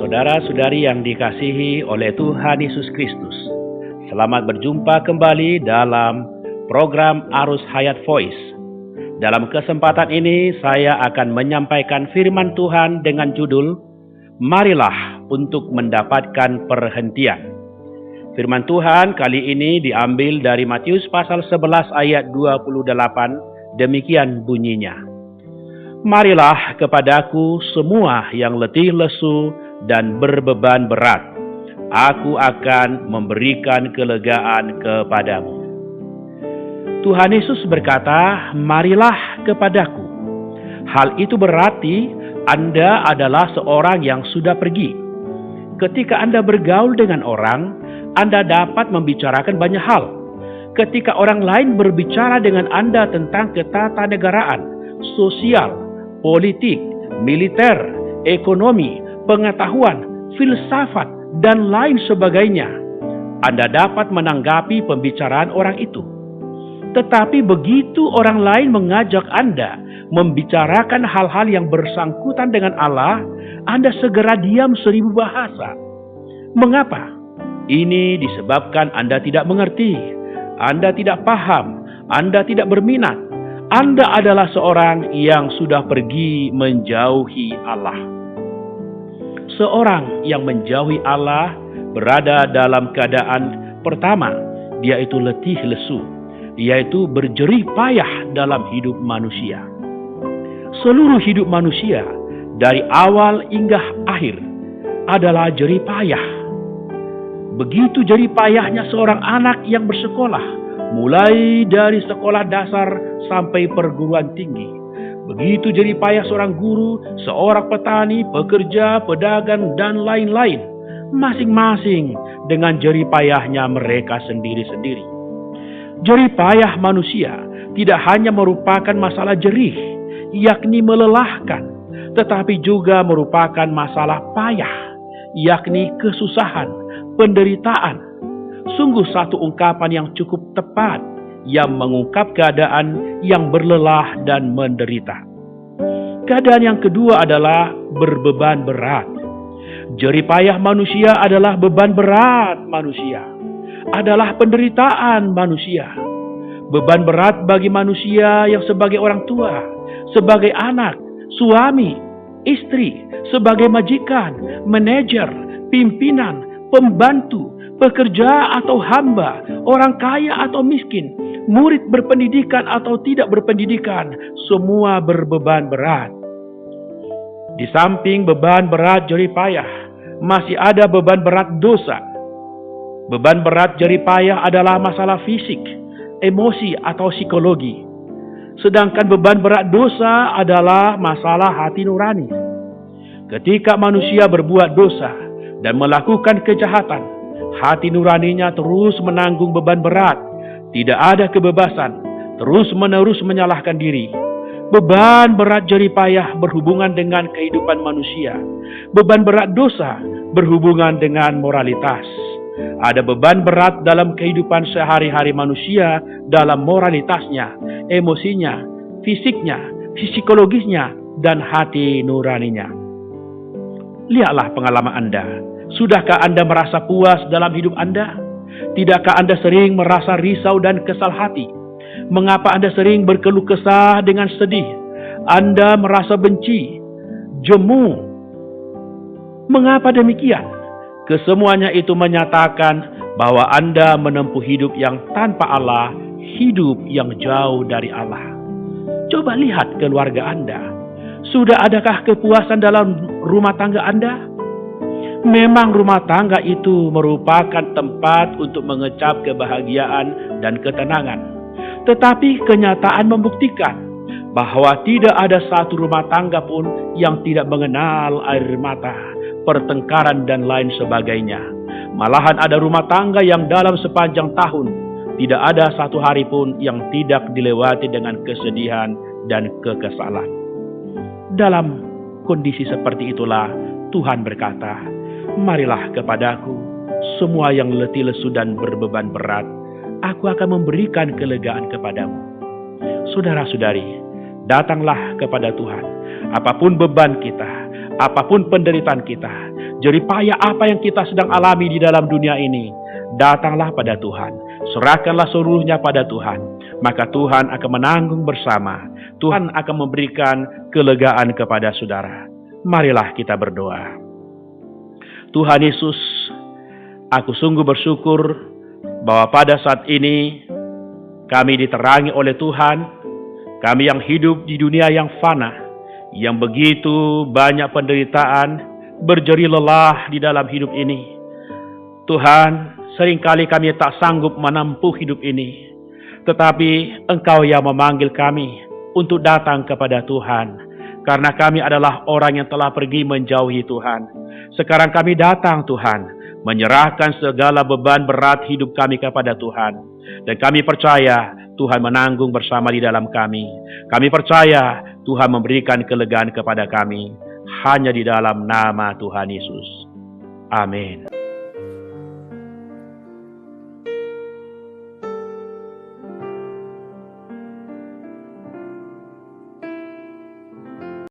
Saudara-saudari yang dikasihi oleh Tuhan Yesus Kristus, selamat berjumpa kembali dalam program Arus Hayat Voice. Dalam kesempatan ini saya akan menyampaikan firman Tuhan dengan judul Marilah untuk mendapatkan perhentian. Firman Tuhan kali ini diambil dari Matius pasal 11 ayat 28, demikian bunyinya. Marilah kepadaku semua yang letih lesu dan berbeban berat, aku akan memberikan kelegaan kepadamu. Tuhan Yesus berkata, marilah kepadaku. Hal itu berarti Anda adalah seorang yang sudah pergi. Ketika Anda bergaul dengan orang, Anda dapat membicarakan banyak hal. Ketika orang lain berbicara dengan Anda tentang ketatanegaraan, sosial, politik, militer, ekonomi, pengetahuan, filsafat, dan lain sebagainya, Anda dapat menanggapi pembicaraan orang itu. Tetapi begitu orang lain mengajak Anda membicarakan hal-hal yang bersangkutan dengan Allah, Anda segera diam 1000 bahasa. Mengapa? Ini disebabkan Anda tidak mengerti, Anda tidak paham, Anda tidak berminat. Anda adalah seorang yang sudah pergi menjauhi Allah. Seorang yang menjauhi Allah berada dalam keadaan pertama, dia itu letih lesu, yaitu berjerih payah dalam hidup manusia. Seluruh hidup manusia dari awal hingga akhir adalah jerih payah. Begitu jerih payahnya seorang anak yang bersekolah, mulai dari sekolah dasar sampai perguruan tinggi. Begitu jerih payah seorang guru, seorang petani, pekerja, pedagang, dan lain-lain. Masing-masing dengan jerih payahnya mereka sendiri-sendiri. Jerih payah manusia tidak hanya merupakan masalah jerih, yakni melelahkan, tetapi juga merupakan masalah payah, yakni kesusahan, penderitaan. Sungguh satu ungkapan yang cukup tepat yang mengungkap keadaan yang berlelah dan menderita. Keadaan yang kedua adalah berbeban berat. Jerih payah manusia adalah beban berat manusia, adalah penderitaan manusia. Beban berat bagi manusia yang sebagai orang tua, sebagai anak, suami, istri, sebagai majikan, manajer, pimpinan, pembantu, pekerja atau hamba, orang kaya atau miskin, murid berpendidikan atau tidak berpendidikan, semua berbeban berat. Di samping beban berat jerih payah, masih ada beban berat dosa. Beban berat jerih payah adalah masalah fisik, emosi atau psikologi. Sedangkan beban berat dosa adalah masalah hati nurani. Ketika manusia berbuat dosa dan melakukan kejahatan, hati nuraninya terus menanggung beban berat. Tidak ada kebebasan, terus-menerus menyalahkan diri. Beban berat jerih payah berhubungan dengan kehidupan manusia. Beban berat dosa berhubungan dengan moralitas. Ada beban berat dalam kehidupan sehari-hari manusia, dalam moralitasnya, emosinya, fisiknya, psikologisnya, dan hati nuraninya. Lihatlah pengalaman Anda. Sudahkah Anda merasa puas dalam hidup Anda? Tidakkah Anda sering merasa risau dan kesal hati? Mengapa Anda sering berkeluh kesah dengan sedih? Anda merasa benci, jemu. Mengapa demikian? Kesemuanya itu menyatakan bahwa Anda menempuh hidup yang tanpa Allah, hidup yang jauh dari Allah. Coba lihat keluarga Anda. Sudah adakah kepuasan dalam rumah tangga Anda? Memang rumah tangga itu merupakan tempat untuk mengecap kebahagiaan dan ketenangan. Tetapi kenyataan membuktikan bahwa tidak ada satu rumah tangga pun yang tidak mengenal air mata, pertengkaran, dan lain sebagainya. Malahan ada rumah tangga yang dalam sepanjang tahun tidak ada satu hari pun yang tidak dilewati dengan kesedihan dan kekesalan. Dalam kondisi seperti itulah Tuhan berkata, marilah kepadaku semua yang letih lesu dan berbeban berat, aku akan memberikan kelegaan kepadamu. Saudara-saudari, datanglah kepada Tuhan. Apapun beban kita, apapun penderitaan kita, jerih payah apa yang kita sedang alami di dalam dunia ini, datanglah pada Tuhan. Serahkanlah seluruhnya pada Tuhan. Maka Tuhan akan menanggung bersama. Tuhan akan memberikan kelegaan kepada saudara. Marilah kita berdoa. Tuhan Yesus, aku sungguh bersyukur bahwa pada saat ini kami diterangi oleh Tuhan. Kami yang hidup di dunia yang fana, yang begitu banyak penderitaan, berjerih lelah di dalam hidup ini. Tuhan, seringkali kami tak sanggup menempuh hidup ini. Tetapi Engkau yang memanggil kami untuk datang kepada Tuhan. Karena kami adalah orang yang telah pergi menjauhi Tuhan. Sekarang kami datang Tuhan, menyerahkan segala beban berat hidup kami kepada Tuhan. Dan kami percaya Tuhan menanggung bersama di dalam kami. Kami percaya Tuhan memberikan kelegaan kepada kami. Hanya di dalam nama Tuhan Yesus. Amin.